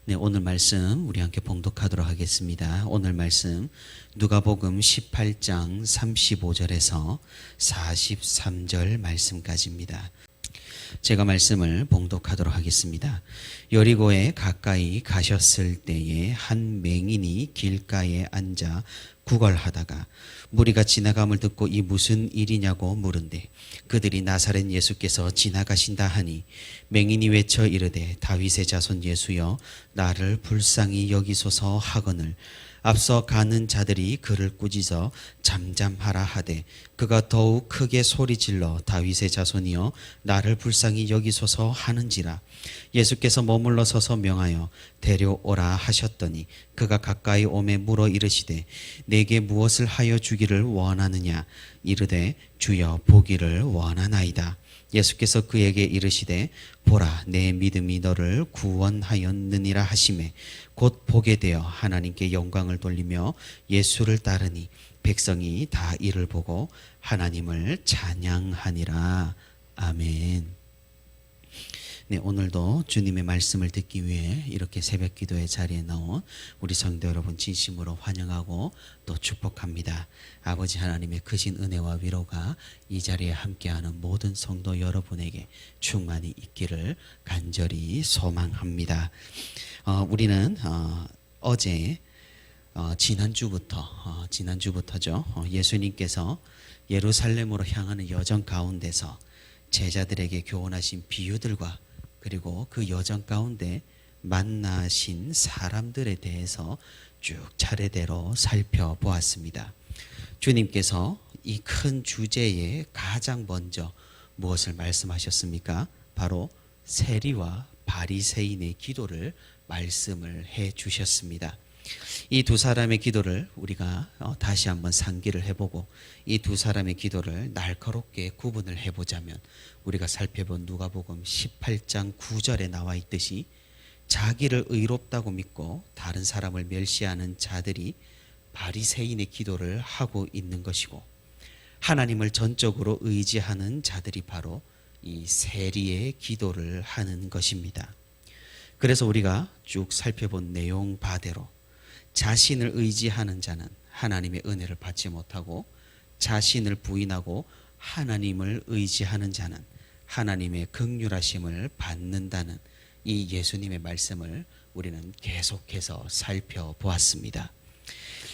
네, 오늘 말씀 우리 함께 봉독하도록 하겠습니다. 오늘 말씀 누가복음 18장 35절에서 43절 말씀까지입니다. 제가 말씀을 봉독하도록 하겠습니다. 여리고에 가까이 가셨을 때에 한 맹인이 길가에 앉아 구걸하다가 무리가 지나감을 듣고 이 무슨 일이냐고 물은데 그들이 나사렛 예수께서 지나가신다 하니 맹인이 외쳐 이르되 다윗의 자손 예수여 나를 불쌍히 여기소서 하거늘 앞서 가는 자들이 그를 꾸짖어 잠잠하라 하되 그가 더욱 크게 소리질러 다윗의 자손이여 나를 불쌍히 여기소서 하는지라. 예수께서 머물러 서서 명하여 데려오라 하셨더니 그가 가까이 오매 물어 이르시되 내게 무엇을 하여 주기를 원하느냐. 이르되 주여 보기를 원하나이다. 예수께서 그에게 이르시되 보라 내 믿음이 너를 구원하였느니라 하시매 곧 보게 되어 하나님께 영광을 돌리며 예수를 따르니 백성이 다 이를 보고 하나님을 찬양하니라. 아멘. 네, 오늘도 주님의 말씀을 듣기 위해 이렇게 새벽 기도의 자리에 나온 우리 성도 여러분 진심으로 환영하고 또 축복합니다. 아버지 하나님의 크신 은혜와 위로가 이 자리에 함께하는 모든 성도 여러분에게 충만히 있기를 간절히 소망합니다. 우리는 어제 지난주부터죠. 예수님께서 예루살렘으로 향하는 여정 가운데서 제자들에게 교훈하신 비유들과 그리고 그 여정 가운데 만나신 사람들에 대해서 쭉 차례대로 살펴보았습니다. 주님께서 이 큰 주제에 가장 먼저 무엇을 말씀하셨습니까? 바로 세리와 바리새인의 기도를 말씀을 해 주셨습니다. 이 두 사람의 기도를 우리가 다시 한번 상기를 해보고 이 두 사람의 기도를 날카롭게 구분을 해보자면 우리가 살펴본 누가복음 18장 9절에 나와 있듯이 자기를 의롭다고 믿고 다른 사람을 멸시하는 자들이 바리새인의 기도를 하고 있는 것이고 하나님을 전적으로 의지하는 자들이 바로 이 세리의 기도를 하는 것입니다. 그래서 우리가 쭉 살펴본 내용 바대로 자신을 의지하는 자는 하나님의 은혜를 받지 못하고 자신을 부인하고 하나님을 의지하는 자는 하나님의 긍휼하심을 받는다는 이 예수님의 말씀을 우리는 계속해서 살펴보았습니다.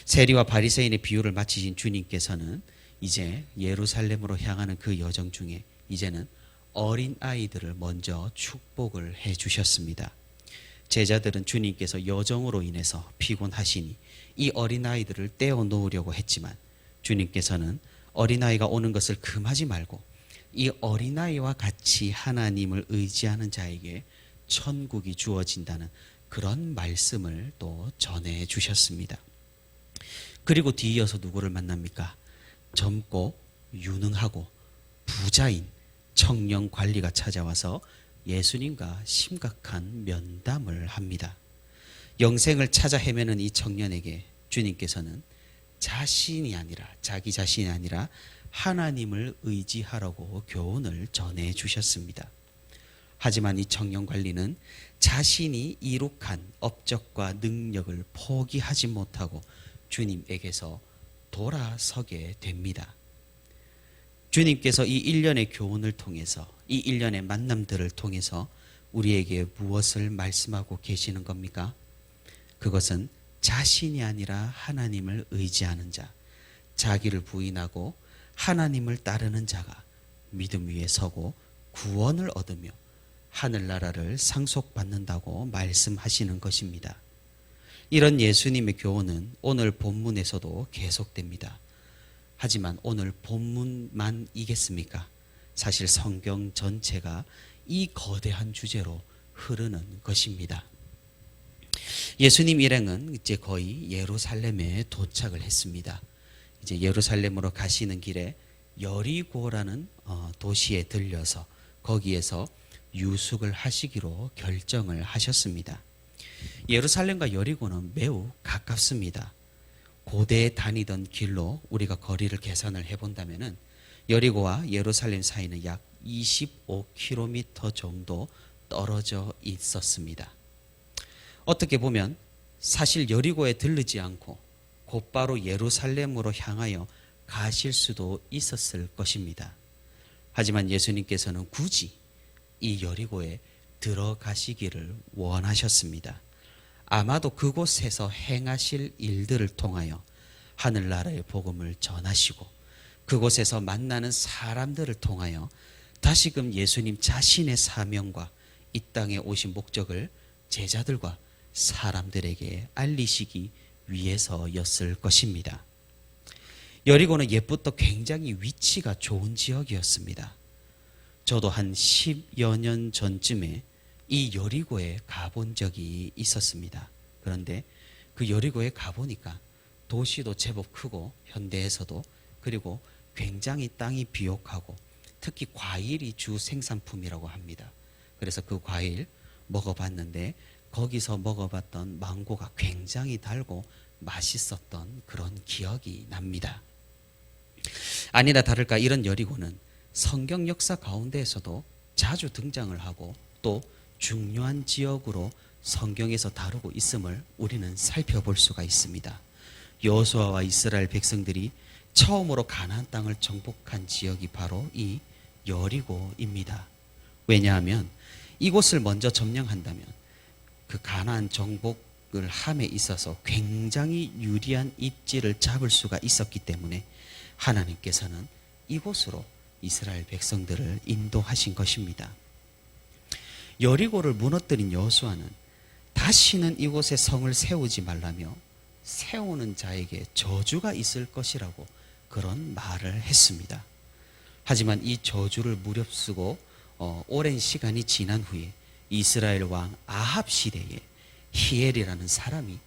세리와 바리새인의 비유를 마치신 주님께서는 이제 예루살렘으로 향하는 그 여정 중에 이제는 어린 아이들을 먼저 축복을 해 주셨습니다. 제자들은 주님께서 여정으로 인해서 피곤하시니 이 어린아이들을 떼어놓으려고 했지만 주님께서는 어린아이가 오는 것을 금하지 말고 이 어린아이와 같이 하나님을 의지하는 자에게 천국이 주어진다는 그런 말씀을 또 전해 주셨습니다. 그리고 뒤이어서 누구를 만납니까? 젊고 유능하고 부자인 청년 관리가 찾아와서 예수님과 심각한 면담을 합니다. 영생을 찾아 헤매는 이 청년에게 주님께서는 자기 자신이 아니라 하나님을 의지하라고 교훈을 전해 주셨습니다. 하지만 이 청년 관리는 자신이 이룩한 업적과 능력을 포기하지 못하고 주님에게서 돌아서게 됩니다. 주님께서 이 일련의 교훈을 통해서 이 일련의 만남들을 통해서 우리에게 무엇을 말씀하고 계시는 겁니까? 그것은 자신이 아니라 하나님을 의지하는 자, 자기를 부인하고 하나님을 따르는 자가 믿음 위에 서고 구원을 얻으며 하늘나라를 상속받는다고 말씀하시는 것입니다. 이런 예수님의 교훈은 오늘 본문에서도 계속됩니다. 하지만 오늘 본문만이겠습니까? 사실 성경 전체가 이 거대한 주제로 흐르는 것입니다. 예수님 일행은 이제 거의 예루살렘에 도착을 했습니다. 이제 예루살렘으로 가시는 길에 여리고라는 도시에 들려서 거기에서 유숙을 하시기로 결정을 하셨습니다. 예루살렘과 여리고는 매우 가깝습니다. 고대에 다니던 길로 우리가 거리를 계산을 해본다면 여리고와 예루살렘 사이는 약 25km 정도 떨어져 있었습니다. 어떻게 보면 사실 여리고에 들르지 않고 곧바로 예루살렘으로 향하여 가실 수도 있었을 것입니다. 하지만 예수님께서는 굳이 이 여리고에 들어가시기를 원하셨습니다. 아마도 그곳에서 행하실 일들을 통하여 하늘나라의 복음을 전하시고 그곳에서 만나는 사람들을 통하여 다시금 예수님 자신의 사명과 이 땅에 오신 목적을 제자들과 사람들에게 알리시기 위해서였을 것입니다. 여리고는 옛부터 굉장히 위치가 좋은 지역이었습니다. 저도 한 10여 년 전쯤에 이 여리고에 가본 적이 있었습니다. 그런데 그 여리고에 가보니까 도시도 제법 크고 현대에서도, 그리고 굉장히 땅이 비옥하고 특히 과일이 주 생산품이라고 합니다. 그래서 그 과일 먹어봤는데 거기서 먹어봤던 망고가 굉장히 달고 맛있었던 그런 기억이 납니다. 아니나 다를까 이런 여리고는 성경 역사 가운데에서도 자주 등장을 하고 또 중요한 지역으로 성경에서 다루고 있음을 우리는 살펴볼 수가 있습니다. 여호수아와 이스라엘 백성들이 처음으로 가나안 땅을 정복한 지역이 바로 이 여리고입니다. 왜냐하면 이곳을 먼저 점령한다면 그 가나안 정복을 함에 있어서 굉장히 유리한 입지를 잡을 수가 있었기 때문에 하나님께서는 이곳으로 이스라엘 백성들을 인도하신 것입니다. 여리고를 무너뜨린 여호수아는 다시는 이곳에 성을 세우지 말라며 세우는 자에게 저주가 있을 것이라고 그런 말을 했습니다. 하지만 이 저주를 무릅쓰고 오랜 시간이 지난 후에 이스라엘 왕 아합 시대에 히엘이라는 사람이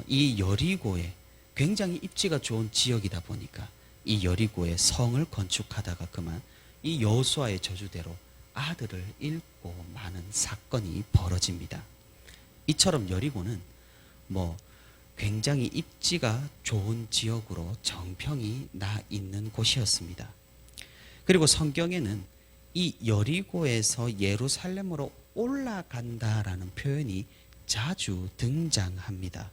이 여리고에 굉장히 입지가 좋은 지역이다 보니까 이 여리고에 성을 건축하다가 그만 이 여호수아의 저주대로 아들을 잃고 마는 사건이 벌어집니다. 이처럼 여리고는 굉장히 입지가 좋은 지역으로 정평이 나 있는 곳이었습니다. 그리고 성경에는 이 여리고에서 예루살렘으로 올라간다라는 표현이 자주 등장합니다.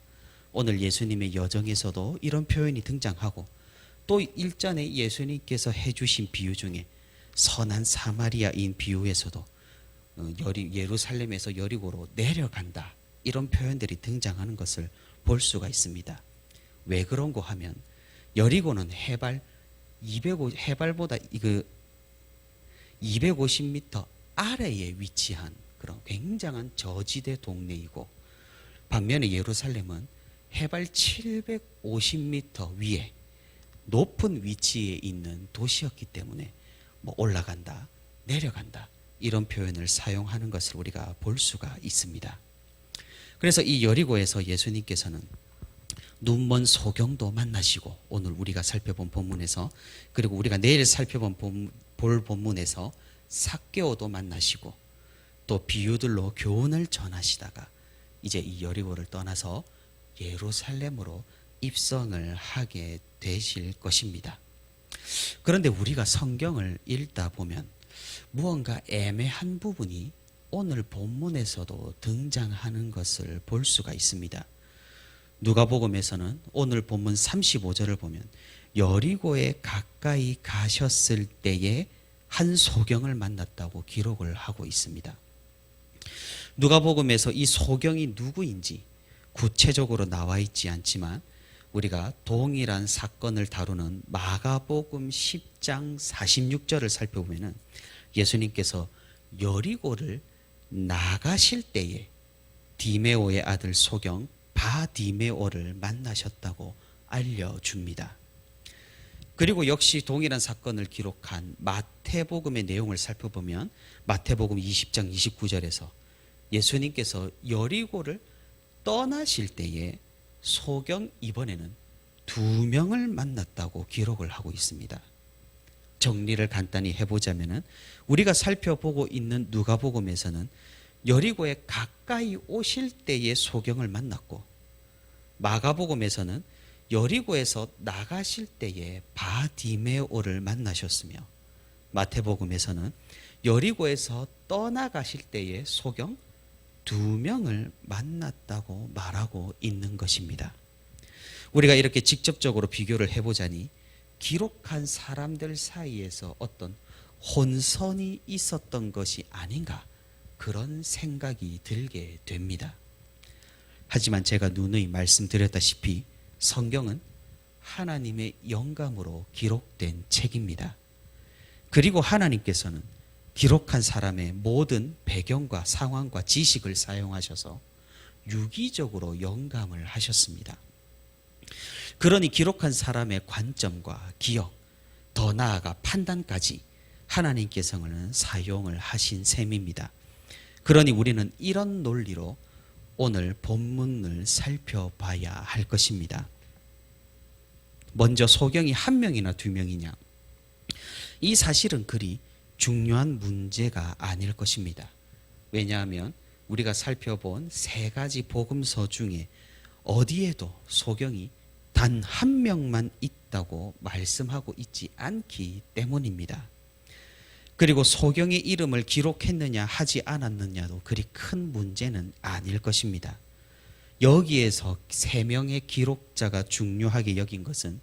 오늘 예수님의 여정에서도 이런 표현이 등장하고 또 일전에 예수님께서 해주신 비유 중에 선한 사마리아인 비유에서도 예루살렘에서 여리고로 내려간다 이런 표현들이 등장하는 것을 볼 수가 있습니다. 왜 그런고 하면 여리고는 해발보다 250m 아래에 위치한 그런 굉장한 저지대 동네이고 반면에 예루살렘은 해발 750m 위에 높은 위치에 있는 도시였기 때문에 올라간다, 내려간다 이런 표현을 사용하는 것을 우리가 볼 수가 있습니다. 그래서 이 여리고에서 예수님께서는 눈먼 소경도 만나시고 오늘 우리가 살펴본 본문에서 그리고 우리가 내일 볼 본문에서 삭개오도 만나시고 또 비유들로 교훈을 전하시다가 이제 이 여리고를 떠나서 예루살렘으로 입성을 하게 되실 것입니다. 그런데 우리가 성경을 읽다 보면 무언가 애매한 부분이 오늘 본문에서도 등장하는 것을 볼 수가 있습니다. 누가복음에서는 오늘 본문 35절을 보면 여리고에 가까이 가셨을 때에 한 소경을 만났다고 기록을 하고 있습니다. 누가복음에서 이 소경이 누구인지 구체적으로 나와 있지 않지만 우리가 동일한 사건을 다루는 마가복음 10장 46절을 살펴보면 예수님께서 여리고를 나가실 때에 디메오의 아들 소경 바디메오를 만나셨다고 알려줍니다. 그리고 역시 동일한 사건을 기록한 마태복음의 내용을 살펴보면 마태복음 20장 29절에서 예수님께서 여리고를 떠나실 때에 소경 이번에는 2명을 만났다고 기록을 하고 있습니다. 정리를 간단히 해보자면 우리가 살펴보고 있는 누가복음에서는 여리고에 가까이 오실 때에 소경을 만났고 마가복음에서는 여리고에서 나가실 때에 바디메오를 만나셨으며 마태복음에서는 여리고에서 떠나가실 때에 소경 2명을 만났다고 말하고 있는 것입니다. 우리가 이렇게 직접적으로 비교를 해보자니 기록한 사람들 사이에서 어떤 혼선이 있었던 것이 아닌가, 그런 생각이 들게 됩니다. 하지만 제가 누누이 말씀드렸다시피 성경은 하나님의 영감으로 기록된 책입니다. 그리고 하나님께서는 기록한 사람의 모든 배경과 상황과 지식을 사용하셔서 유기적으로 영감을 하셨습니다. 그러니 기록한 사람의 관점과 기억, 더 나아가 판단까지 하나님께서는 사용을 하신 셈입니다. 그러니 우리는 이런 논리로 오늘 본문을 살펴봐야 할 것입니다. 먼저 소경이 1명이나 2명이냐, 이 사실은 그리 중요한 문제가 아닐 것입니다. 왜냐하면 우리가 살펴본 3가지 복음서 중에 어디에도 소경이 단 1명만 있다고 말씀하고 있지 않기 때문입니다. 그리고 소경의 이름을 기록했느냐 하지 않았느냐도 그리 큰 문제는 아닐 것입니다. 여기에서 3명의 기록자가 중요하게 여긴 것은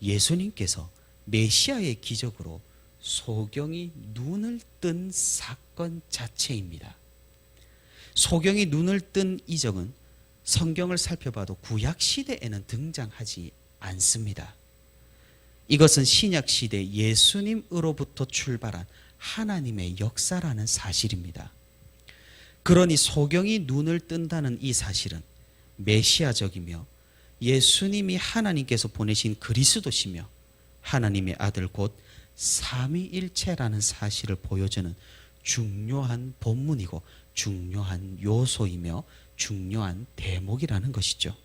예수님께서 메시아의 기적으로 소경이 눈을 뜬 사건 자체입니다. 소경이 눈을 뜬 이적은 성경을 살펴봐도 구약시대에는 등장하지 않습니다. 이것은 신약시대 예수님으로부터 출발한 하나님의 역사라는 사실입니다. 그러니 소경이 눈을 뜬다는 이 사실은 메시아적이며 예수님이 하나님께서 보내신 그리스도시며 하나님의 아들 곧 삼위일체라는 사실을 보여주는 중요한 본문이고 중요한 요소이며 중요한 대목이라는 것이죠.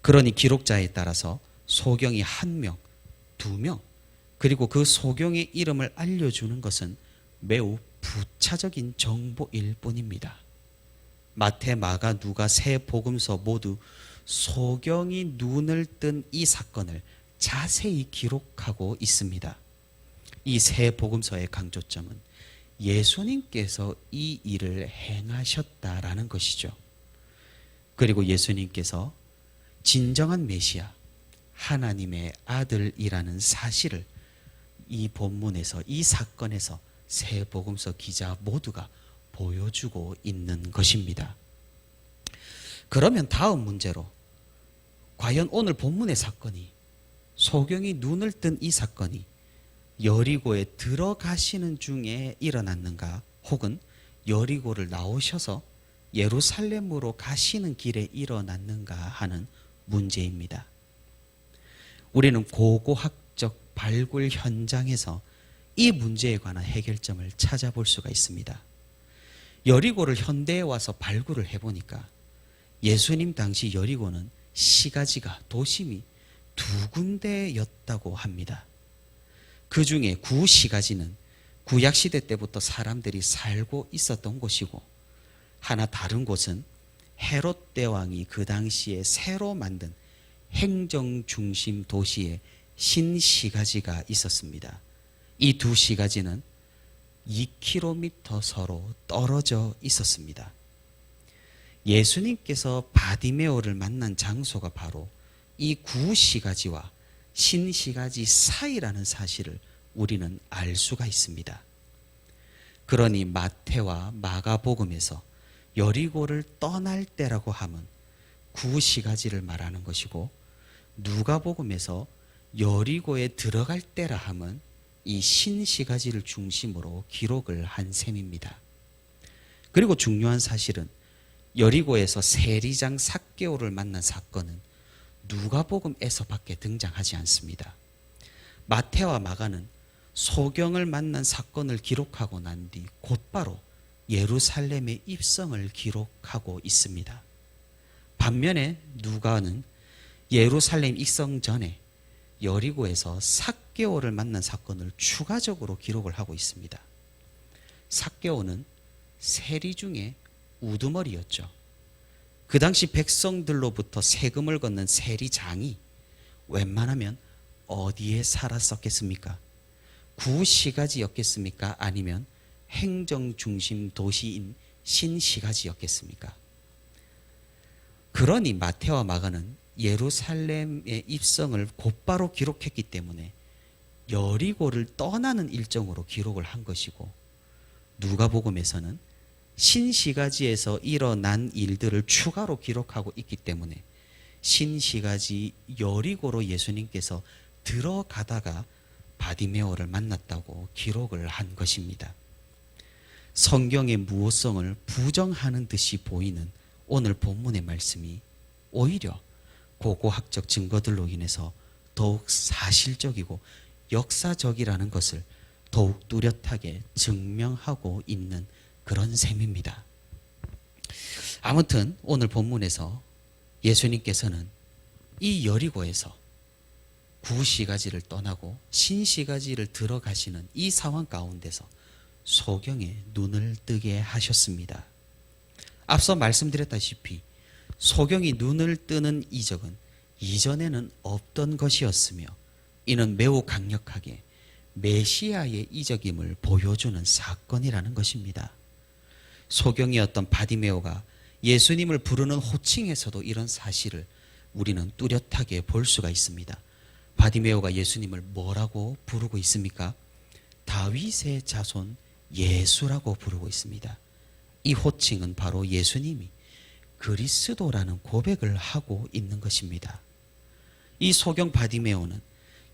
그러니 기록자에 따라서 소경이 1명, 2명, 그리고 그 소경의 이름을 알려주는 것은 매우 부차적인 정보일 뿐입니다. 마태, 마가, 누가 3 복음서 모두 소경이 눈을 뜬 이 사건을 자세히 기록하고 있습니다. 이 3 복음서의 강조점은 예수님께서 이 일을 행하셨다라는 것이죠. 그리고 예수님께서 진정한 메시아, 하나님의 아들이라는 사실을 이 본문에서, 이 사건에서 3 복음서 기자 모두가 보여주고 있는 것입니다. 그러면 다음 문제로, 과연 오늘 본문의 사건이, 소경이 눈을 뜬 이 사건이 여리고에 들어가시는 중에 일어났는가, 혹은 여리고를 나오셔서 예루살렘으로 가시는 길에 일어났는가 하는 문제입니다. 우리는 고고학적 발굴 현장에서 이 문제에 관한 해결점을 찾아볼 수가 있습니다. 여리고를 현대에 와서 발굴을 해보니까 예수님 당시 여리고는 시가지가, 도심이 2군데였다고 합니다. 그 중에 구시가지는 구약시대 때부터 사람들이 살고 있었던 곳이고, 하나 다른 곳은 헤롯 대왕이 그 당시에 새로 만든 행정중심 도시에 신시가지가 있었습니다. 이 2시가지는 2km 서로 떨어져 있었습니다. 예수님께서 바디메오를 만난 장소가 바로 이 구시가지와 신시가지 사이라는 사실을 우리는 알 수가 있습니다. 그러니 마태와 마가복음에서 여리고를 떠날 때라고 하면 구시가지를 말하는 것이고, 누가복음에서 여리고에 들어갈 때라 하면 이 신시가지를 중심으로 기록을 한 셈입니다. 그리고 중요한 사실은 여리고에서 세리장 삭개오를 만난 사건은 누가복음에서밖에 등장하지 않습니다. 마태와 마가는 소경을 만난 사건을 기록하고 난 뒤 곧바로 예루살렘의 입성을 기록하고 있습니다. 반면에 누가는 예루살렘 입성 전에 여리고에서 삭개오를 만난 사건을 추가적으로 기록을 하고 있습니다. 삭개오는 세리 중에 우두머리였죠. 그 당시 백성들로부터 세금을 걷는 세리장이 웬만하면 어디에 살았었겠습니까? 구시가지였겠습니까? 아니면 행정중심 도시인 신시가지였겠습니까? 그러니 마태와 마가는 예루살렘의 입성을 곧바로 기록했기 때문에 여리고를 떠나는 일정으로 기록을 한 것이고, 누가복음에서는 신시가지에서 일어난 일들을 추가로 기록하고 있기 때문에 신시가지 여리고로 예수님께서 들어가다가 바디메오를 만났다고 기록을 한 것입니다. 성경의 무호성을 부정하는 듯이 보이는 오늘 본문의 말씀이 오히려 고고학적 증거들로 인해서 더욱 사실적이고 역사적이라는 것을 더욱 뚜렷하게 증명하고 있는 그런 셈입니다. 아무튼 오늘 본문에서 예수님께서는 이 여리고에서 구시가지를 떠나고 신시가지를 들어가시는 이 상황 가운데서 소경의 눈을 뜨게 하셨습니다. 앞서 말씀드렸다시피 소경이 눈을 뜨는 이적은 이전에는 없던 것이었으며, 이는 매우 강력하게 메시아의 이적임을 보여주는 사건이라는 것입니다. 소경이었던 바디메오가 예수님을 부르는 호칭에서도 이런 사실을 우리는 뚜렷하게 볼 수가 있습니다. 바디메오가 예수님을 뭐라고 부르고 있습니까? 다윗의 자손 예수라고 부르고 있습니다. 이 호칭은 바로 예수님이 그리스도라는 고백을 하고 있는 것입니다. 이 소경 바디메오는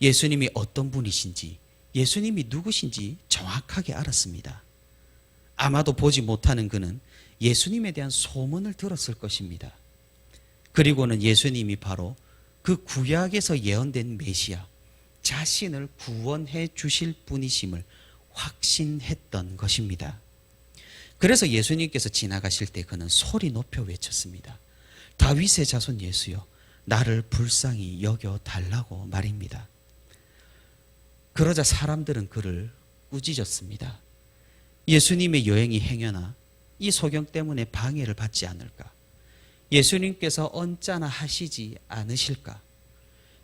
예수님이 어떤 분이신지, 예수님이 누구신지 정확하게 알았습니다. 아마도 보지 못하는 그는 예수님에 대한 소문을 들었을 것입니다. 그리고는 예수님이 바로 그 구약에서 예언된 메시아, 자신을 구원해 주실 분이심을 확신했던 것입니다. 그래서 예수님께서 지나가실 때 그는 소리 높여 외쳤습니다. 다윗의 자손 예수여, 나를 불쌍히 여겨 달라고 말입니다. 그러자 사람들은 그를 꾸짖었습니다. 예수님의 여행이 행여나 이 소경 때문에 방해를 받지 않을까? 예수님께서 언짢아 하시지 않으실까?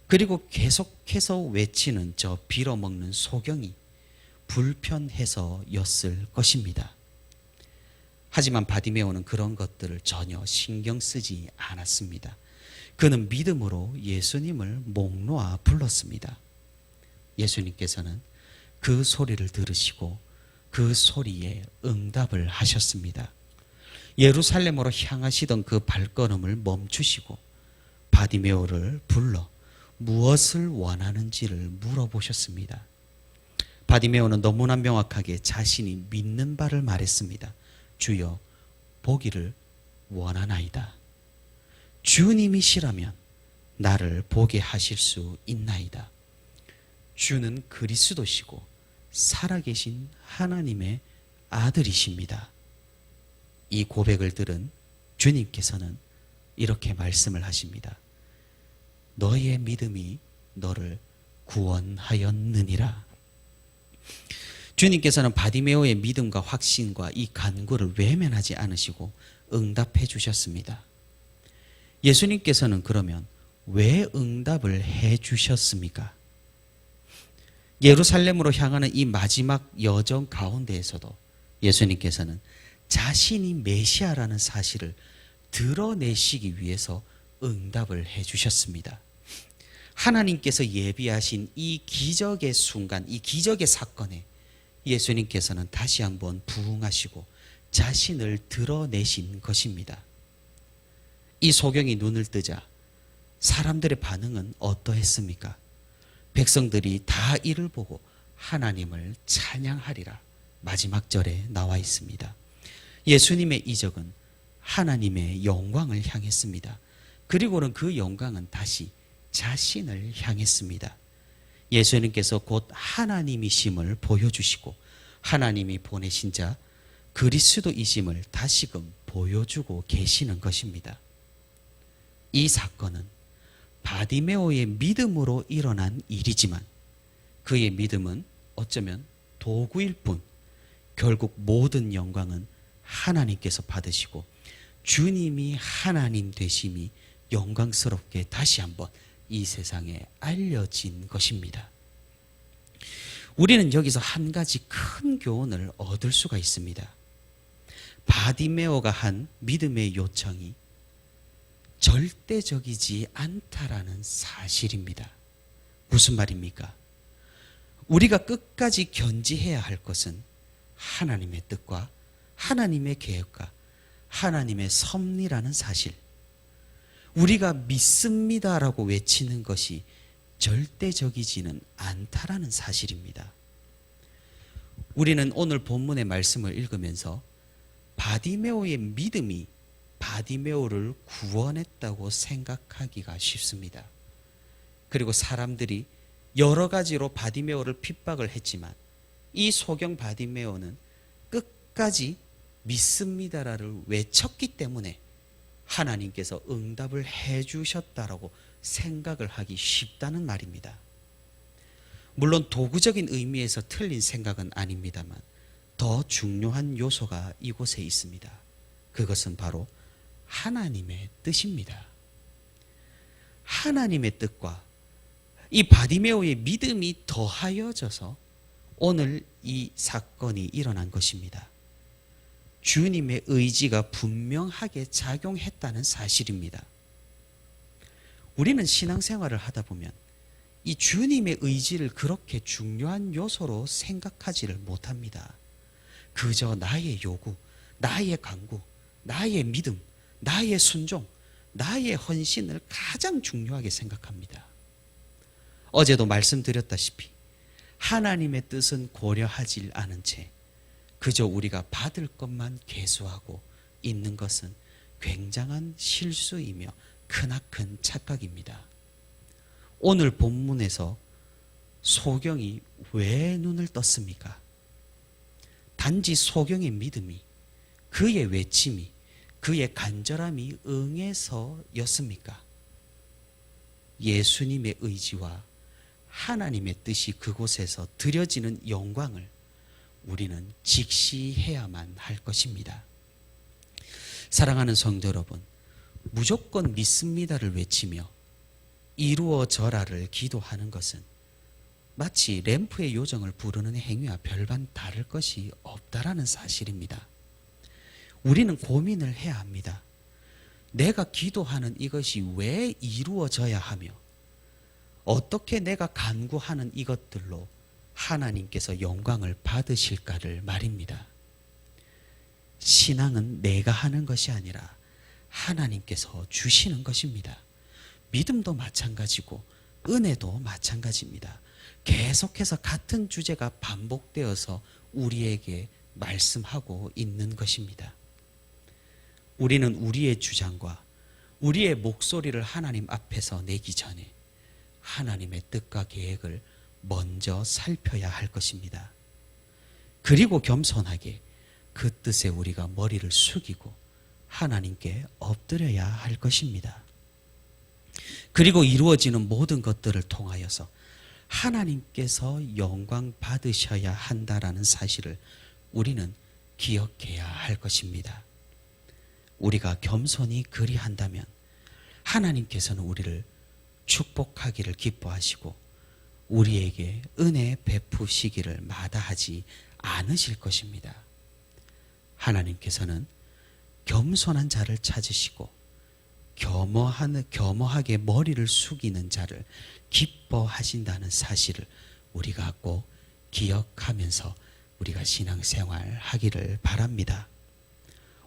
그리고 계속해서 외치는 저 빌어먹는 소경이 불편해서였을 것입니다. 하지만 바디메오는 그런 것들을 전혀 신경 쓰지 않았습니다. 그는 믿음으로 예수님을 목 놓아 불렀습니다. 예수님께서는 그 소리를 들으시고 그 소리에 응답을 하셨습니다. 예루살렘으로 향하시던 그 발걸음을 멈추시고 바디메오를 불러 무엇을 원하는지를 물어보셨습니다. 바디메오는 너무나 명확하게 자신이 믿는 바를 말했습니다. 주여, 보기를 원하나이다. 주님이시라면 나를 보게 하실 수 있나이다. 주는 그리스도시고 살아계신 하나님의 아들이십니다. 이 고백을 들은 주님께서는 이렇게 말씀을 하십니다. 너의 믿음이 너를 구원하였느니라. 주님께서는 바디메오의 믿음과 확신과 이 간구를 외면하지 않으시고 응답해 주셨습니다. 예수님께서는 그러면 왜 응답을 해 주셨습니까? 예루살렘으로 향하는 이 마지막 여정 가운데에서도 예수님께서는 자신이 메시아라는 사실을 드러내시기 위해서 응답을 해 주셨습니다. 하나님께서 예비하신 이 기적의 순간, 이 기적의 사건에 예수님께서는 다시 한번 부응하시고 자신을 드러내신 것입니다. 이 소경이 눈을 뜨자 사람들의 반응은 어떠했습니까? 백성들이 다 이를 보고 하나님을 찬양하리라. 마지막 절에 나와 있습니다. 예수님의 이적은 하나님의 영광을 향했습니다. 그리고는 그 영광은 다시 자신을 향했습니다. 예수님께서 곧 하나님이심을 보여주시고 하나님이 보내신 자 그리스도이심을 다시금 보여주고 계시는 것입니다. 이 사건은 바디메오의 믿음으로 일어난 일이지만 그의 믿음은 어쩌면 도구일 뿐 결국 모든 영광은 하나님께서 받으시고 주님이 하나님 되심이 영광스럽게 다시 한번 이 세상에 알려진 것입니다. 우리는 여기서 한 가지 큰 교훈을 얻을 수가 있습니다. 바디메오가 한 믿음의 요청이 절대적이지 않다라는 사실입니다. 무슨 말입니까? 우리가 끝까지 견지해야 할 것은 하나님의 뜻과 하나님의 계획과 하나님의 섭리라는 사실. 우리가 믿습니다라고 외치는 것이 절대적이지는 않다라는 사실입니다. 우리는 오늘 본문의 말씀을 읽으면서 바디메오의 믿음이 바디메오를 구원했다고 생각하기가 쉽습니다. 그리고 사람들이 여러 가지로 바디메오를 핍박을 했지만 이 소경 바디메오는 끝까지 믿습니다라를 외쳤기 때문에 하나님께서 응답을 해 주셨다라고 생각을 하기 쉽다는 말입니다. 물론 도구적인 의미에서 틀린 생각은 아닙니다만 더 중요한 요소가 이곳에 있습니다. 그것은 바로 하나님의 뜻입니다. 하나님의 뜻과 이 바디메오의 믿음이 더하여져서 오늘 이 사건이 일어난 것입니다. 주님의 의지가 분명하게 작용했다는 사실입니다. 우리는 신앙생활을 하다 보면 이 주님의 의지를 그렇게 중요한 요소로 생각하지를 못합니다. 그저 나의 요구, 나의 간구, 나의 믿음, 나의 순종, 나의 헌신을 가장 중요하게 생각합니다. 어제도 말씀드렸다시피 하나님의 뜻은 고려하지 않은 채 그저 우리가 받을 것만 계수하고 있는 것은 굉장한 실수이며 크나큰 착각입니다. 오늘 본문에서 소경이 왜 눈을 떴습니까? 단지 소경의 믿음이, 그의 외침이, 그의 간절함이 응해서였습니까? 예수님의 의지와 하나님의 뜻이 그곳에서 드려지는 영광을 우리는 직시해야만 할 것입니다. 사랑하는 성도 여러분, 무조건 믿습니다를 외치며 이루어져라를 기도하는 것은 마치 램프의 요정을 부르는 행위와 별반 다를 것이 없다라는 사실입니다. 우리는 고민을 해야 합니다. 내가 기도하는 이것이 왜 이루어져야 하며 어떻게 내가 간구하는 이것들로 하나님께서 영광을 받으실까를 말입니다. 신앙은 내가 하는 것이 아니라 하나님께서 주시는 것입니다. 믿음도 마찬가지고 은혜도 마찬가지입니다. 계속해서 같은 주제가 반복되어서 우리에게 말씀하고 있는 것입니다. 우리는 우리의 주장과 우리의 목소리를 하나님 앞에서 내기 전에 하나님의 뜻과 계획을 먼저 살펴야 할 것입니다. 그리고 겸손하게 그 뜻에 우리가 머리를 숙이고 하나님께 엎드려야 할 것입니다. 그리고 이루어지는 모든 것들을 통하여서 하나님께서 영광 받으셔야 한다라는 사실을 우리는 기억해야 할 것입니다. 우리가 겸손히 그리한다면 하나님께서는 우리를 축복하기를 기뻐하시고 우리에게 은혜 베푸시기를 마다하지 않으실 것입니다. 하나님께서는 겸손한 자를 찾으시고 겸허하게 머리를 숙이는 자를 기뻐하신다는 사실을 우리가 꼭 기억하면서 우리가 신앙생활 하기를 바랍니다.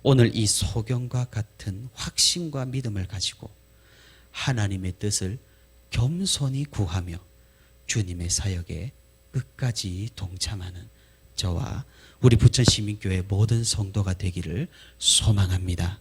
오늘 이 소경과 같은 확신과 믿음을 가지고 하나님의 뜻을 겸손히 구하며 주님의 사역에 끝까지 동참하는 저와 우리 부천시민교회 모든 성도가 되기를 소망합니다.